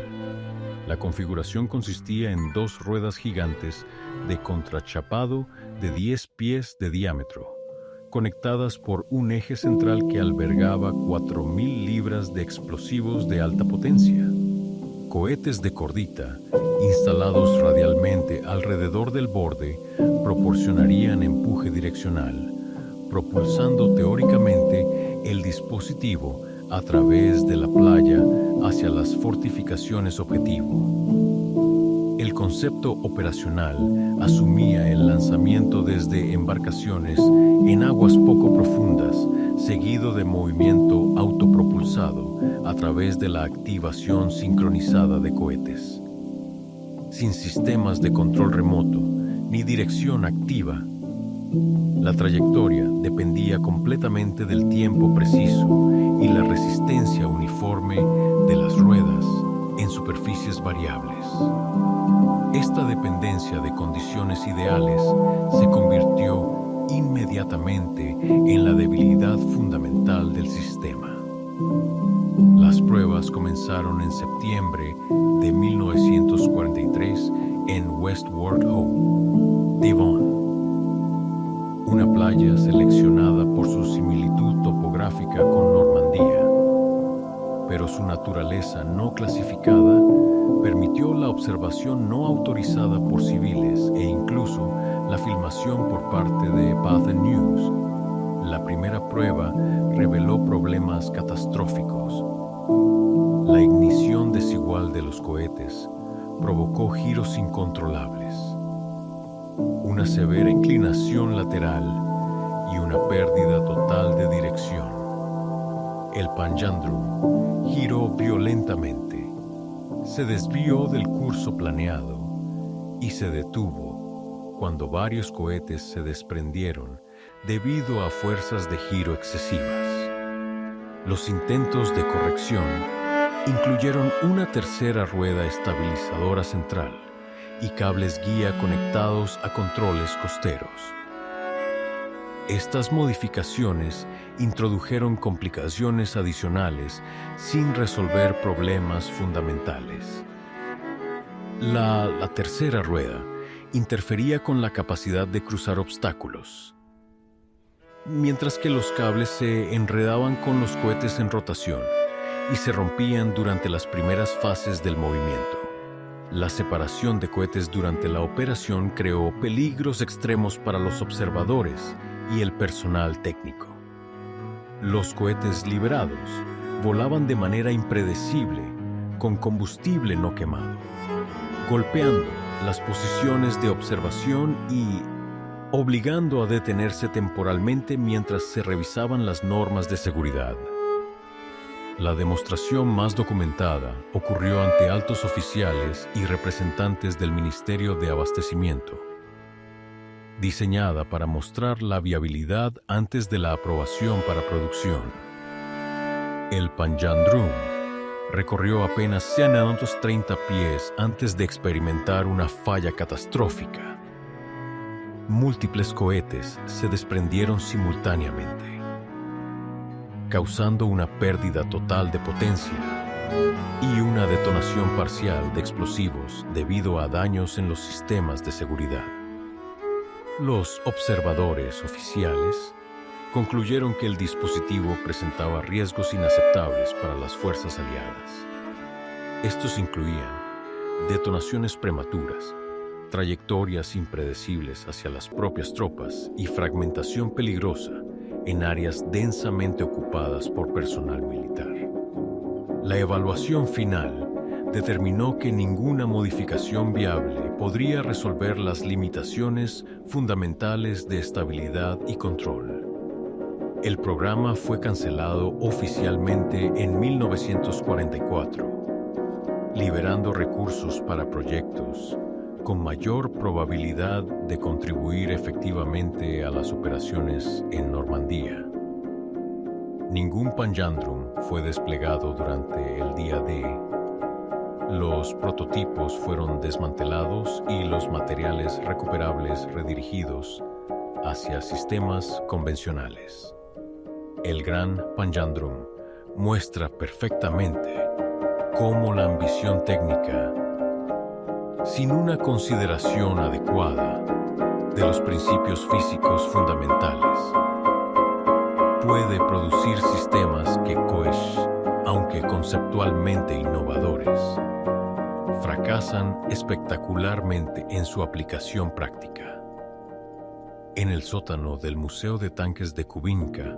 La configuración consistía en 2 ruedas gigantes de contrachapado de 10 pies de diámetro, conectadas por un eje central que albergaba 4.000 libras de explosivos de alta potencia. Cohetes de cordita, instalados radialmente alrededor del borde, proporcionarían empuje direccional, propulsando teóricamente el dispositivo a través de la playa hacia las fortificaciones objetivo. El concepto operacional asumía el lanzamiento desde embarcaciones en aguas poco profundas, seguido de movimiento autopropulsado a través de la activación sincronizada de cohetes. Sin sistemas de control remoto ni dirección activa, la trayectoria dependía completamente del tiempo preciso y la resistencia uniforme de las ruedas en superficies variables. Esta dependencia de condiciones ideales se convirtió inmediatamente en la debilidad fundamental del sistema. Las pruebas comenzaron en septiembre de 1943 en Westward Ho, Devon, una playa seleccionada por su similitud topográfica con Normandía, pero su naturaleza no clasificada permitió la observación no autorizada por civiles e incluso la filmación por parte de Path and News. La primera prueba reveló problemas catastróficos. La ignición desigual de los cohetes provocó giros incontrolables, una severa inclinación lateral y una pérdida total de dirección. El Panjandrum giró violentamente, se desvió del curso planeado y se detuvo cuando varios cohetes se desprendieron debido a fuerzas de giro excesivas. Los intentos de corrección incluyeron una tercera rueda estabilizadora central y cables guía conectados a controles costeros. Estas modificaciones introdujeron complicaciones adicionales sin resolver problemas fundamentales. La tercera rueda interfería con la capacidad de cruzar obstáculos, mientras que los cables se enredaban con los cohetes en rotación y se rompían durante las primeras fases del movimiento. La separación de cohetes durante la operación creó peligros extremos para los observadores y el personal técnico. Los cohetes liberados volaban de manera impredecible, con combustible no quemado, golpeando las posiciones de observación y obligando a detenerse temporalmente mientras se revisaban las normas de seguridad. La demostración más documentada ocurrió ante altos oficiales y representantes del Ministerio de Abastecimiento, diseñada para mostrar la viabilidad antes de la aprobación para producción. El Panjandrum recorrió apenas 130 pies antes de experimentar una falla catastrófica. Múltiples cohetes se desprendieron simultáneamente, causando una pérdida total de potencia y una detonación parcial de explosivos debido a daños en los sistemas de seguridad. Los observadores oficiales concluyeron que el dispositivo presentaba riesgos inaceptables para las fuerzas aliadas. Estos incluían detonaciones prematuras, trayectorias impredecibles hacia las propias tropas y fragmentación peligrosa en áreas densamente ocupadas por personal militar. La evaluación final determinó que ninguna modificación viable podría resolver las limitaciones fundamentales de estabilidad y control. El programa fue cancelado oficialmente en 1944, liberando recursos para proyectos con mayor probabilidad de contribuir efectivamente a las operaciones en Normandía. Ningún Panjandrum fue desplegado durante el día D. Los prototipos fueron desmantelados y los materiales recuperables redirigidos hacia sistemas convencionales. El Gran Panjandrum muestra perfectamente cómo la ambición técnica, sin una consideración adecuada de los principios físicos fundamentales, puede producir sistemas que Koech, aunque conceptualmente innovadores, fracasan espectacularmente en su aplicación práctica. En el sótano del Museo de Tanques de Kubinka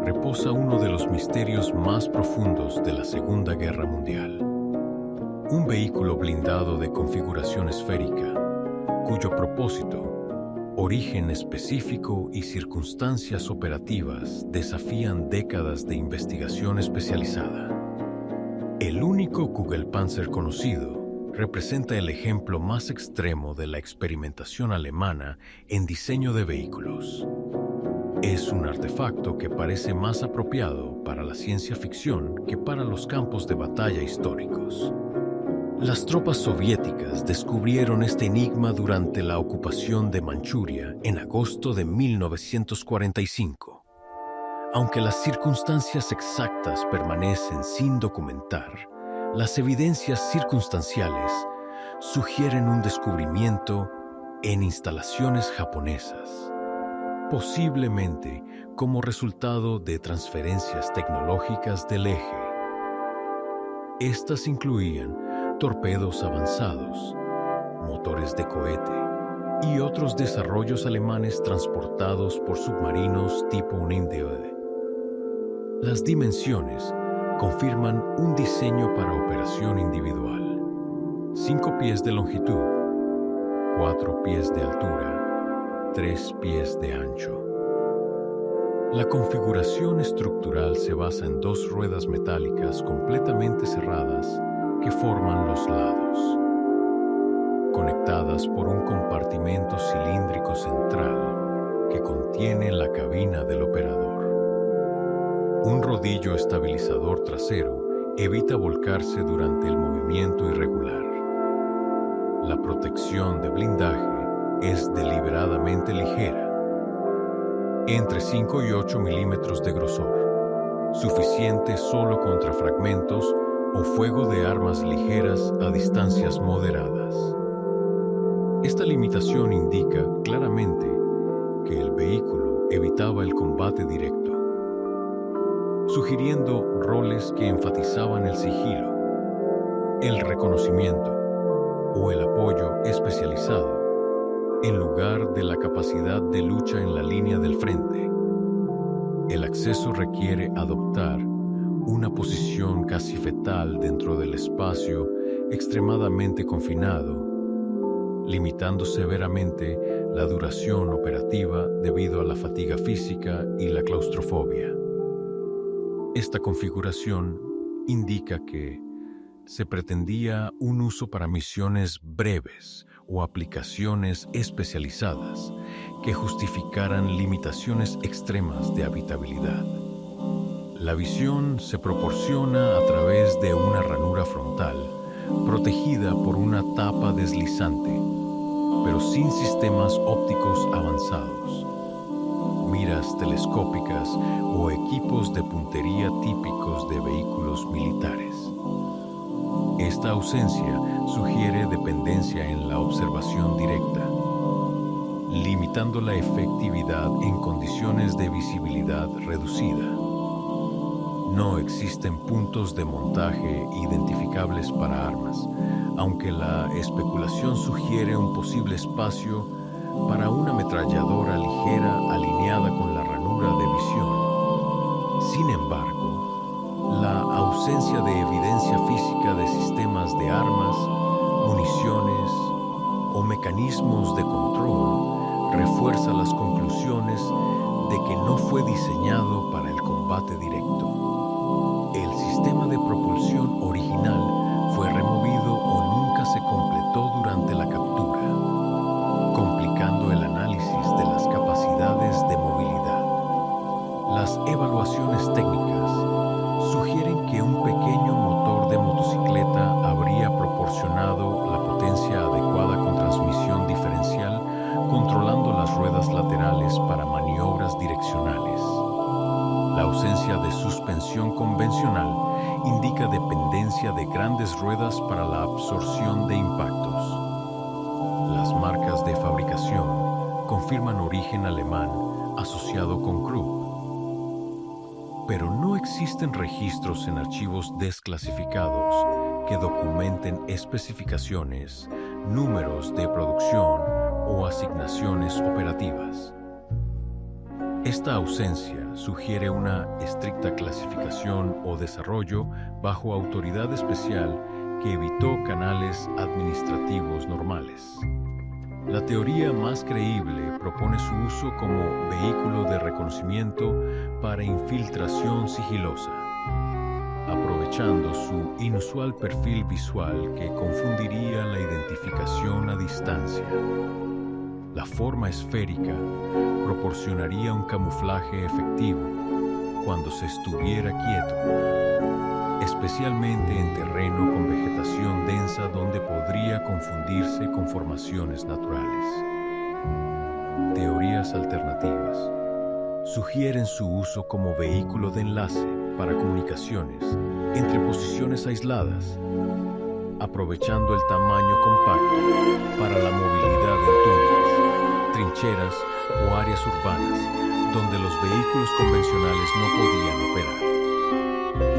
reposa uno de los misterios más profundos de la Segunda Guerra Mundial. Un vehículo blindado de configuración esférica, cuyo propósito, origen específico y circunstancias operativas desafían décadas de investigación especializada. El único Kugelpanzer conocido representa el ejemplo más extremo de la experimentación alemana en diseño de vehículos. Es un artefacto que parece más apropiado para la ciencia ficción que para los campos de batalla históricos. Las tropas soviéticas descubrieron este enigma durante la ocupación de Manchuria en agosto de 1945. Aunque las circunstancias exactas permanecen sin documentar, las evidencias circunstanciales sugieren un descubrimiento en instalaciones japonesas, posiblemente como resultado de transferencias tecnológicas del eje. Estas incluían torpedos avanzados, motores de cohete y otros desarrollos alemanes transportados por submarinos tipo Unimdeode. Las dimensiones confirman un diseño para operación individual: 5 pies de longitud, 4 pies de altura, 3 pies de ancho. La configuración estructural se basa en 2 ruedas metálicas completamente cerradas que forman los lados, conectadas por un compartimento cilíndrico central que contiene la cabina del operador. Un rodillo estabilizador trasero evita volcarse durante el movimiento irregular. La protección de blindaje es deliberadamente ligera, entre 5 y 8 milímetros de grosor, suficiente solo contra fragmentos o fuego de armas ligeras a distancias moderadas. Esta limitación indica claramente que el vehículo evitaba el combate directo, sugiriendo roles que enfatizaban el sigilo, el reconocimiento o el apoyo especializado, en lugar de la capacidad de lucha en la línea del frente. El acceso requiere adoptar una posición casi fetal dentro del espacio extremadamente confinado, limitando severamente la duración operativa debido a la fatiga física y la claustrofobia. Esta configuración indica que se pretendía un uso para misiones breves o aplicaciones especializadas que justificaran limitaciones extremas de habitabilidad. La visión se proporciona a través de una ranura frontal protegida por una tapa deslizante, pero sin sistemas ópticos avanzados, miras telescópicas o equipos de puntería típicos de vehículos militares. Esta ausencia sugiere dependencia en la observación directa, limitando la efectividad en condiciones de visibilidad reducida. No existen puntos de montaje identificables para armas, aunque la especulación sugiere un posible espacio para una ametralladora ligera alineada con la ranura de visión. Sin embargo, la ausencia de evidencia física de sistemas de armas, municiones o mecanismos de control refuerza las conclusiones de que no fue diseñado para el combate directo. El sistema de propulsión original fue removido o nunca se completó durante la captura, complicando el análisis de las capacidades de movilidad. Las evaluaciones técnicas sugieren que un pequeño motor de motocicleta habría proporcionado la potencia adecuada con transmisión diferencial, controlando las ruedas laterales para maniobras direccionales. La ausencia de suspensión convencional indica dependencia de grandes ruedas para la absorción de impactos. Las marcas de fabricación confirman origen alemán asociado con Krupp. Pero no existen registros en archivos desclasificados que documenten especificaciones, números de producción o asignaciones operativas. Esta ausencia sugiere una estricta clasificación o desarrollo bajo autoridad especial que evitó canales administrativos normales. La teoría más creíble propone su uso como vehículo de reconocimiento para infiltración sigilosa, aprovechando su inusual perfil visual que confundiría la identificación a distancia. La forma esférica proporcionaría un camuflaje efectivo cuando se estuviera quieto, especialmente en terreno con vegetación densa donde podría confundirse con formaciones naturales. Teorías alternativas sugieren su uso como vehículo de enlace para comunicaciones entre posiciones aisladas, aprovechando el tamaño compacto para la movilidad en túneles, trincheras o áreas urbanas donde los vehículos convencionales no podían operar.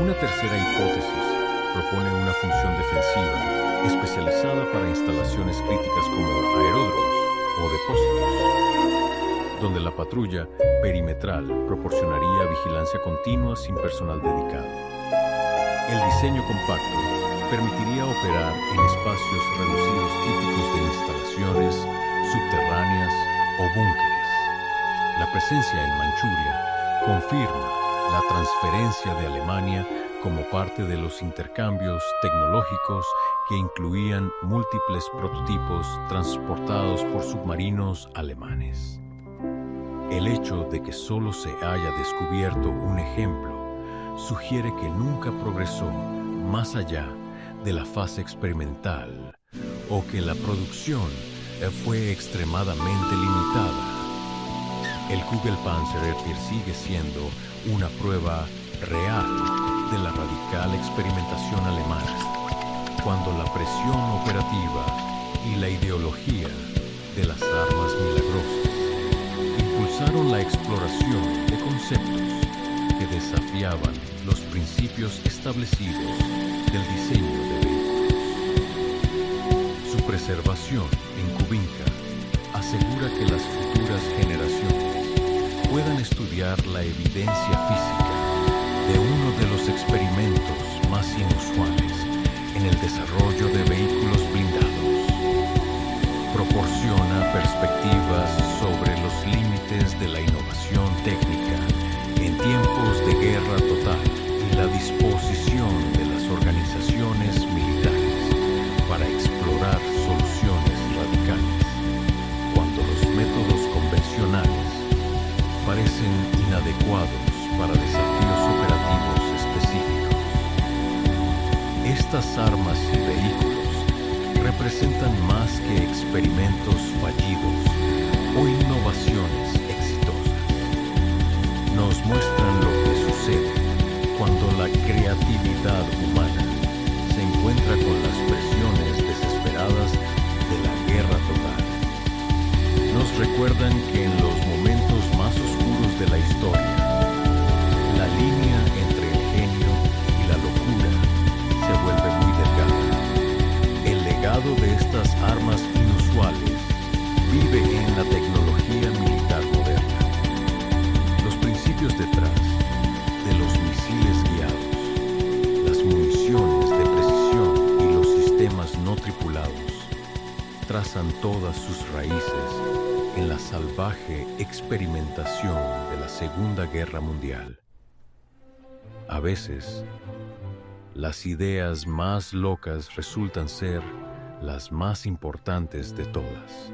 Una tercera hipótesis propone una función defensiva especializada para instalaciones críticas como aeródromos o depósitos, donde la patrulla perimetral proporcionaría vigilancia continua sin personal dedicado. El diseño compacto permitiría operar en espacios reducidos típicos de instalaciones subterráneas o búnkeres. La presencia en Manchuria confirma la transferencia de Alemania como parte de los intercambios tecnológicos que incluían múltiples prototipos transportados por submarinos alemanes. El hecho de que solo se haya descubierto un ejemplo sugiere que nunca progresó más allá de la fase experimental o que la producción fue extremadamente limitada. El Kugelpanzer sigue siendo una prueba real de la radical experimentación alemana, cuando la presión operativa y la ideología de las armas milagrosas impulsaron la exploración de conceptos que desafiaban los principios establecidos del diseño de vehículos. Su preservación en Kubinka asegura que las futuras generaciones puedan estudiar la evidencia física de uno de los experimentos más inusuales en el desarrollo de vehículos blindados. Proporciona perspectivas sobre los límites de la innovación técnica en tiempos de guerra total y la disposición de las organizaciones militares para explorar soluciones radicales cuando los métodos convencionales parecen inadecuados para desafíos operativos específicos. Estas armas y vehículos representan más que experimentos fallidos o innovaciones exitosas. Nos muestran lo que sucede cuando la creatividad humana se encuentra con las presiones desesperadas de la guerra total. Nos recuerdan que en los momentos más oscuros de la historia, la línea entre el genio y la locura se vuelve muy delgada. El legado de estas armas inusuales vive en la tecnología militar moderna. Los principios detrás de los misiles guiados, las municiones de precisión y los sistemas no tripulados trazan todas sus raíces en la salvaje experimentación de la Segunda Guerra Mundial. A veces, las ideas más locas resultan ser las más importantes de todas.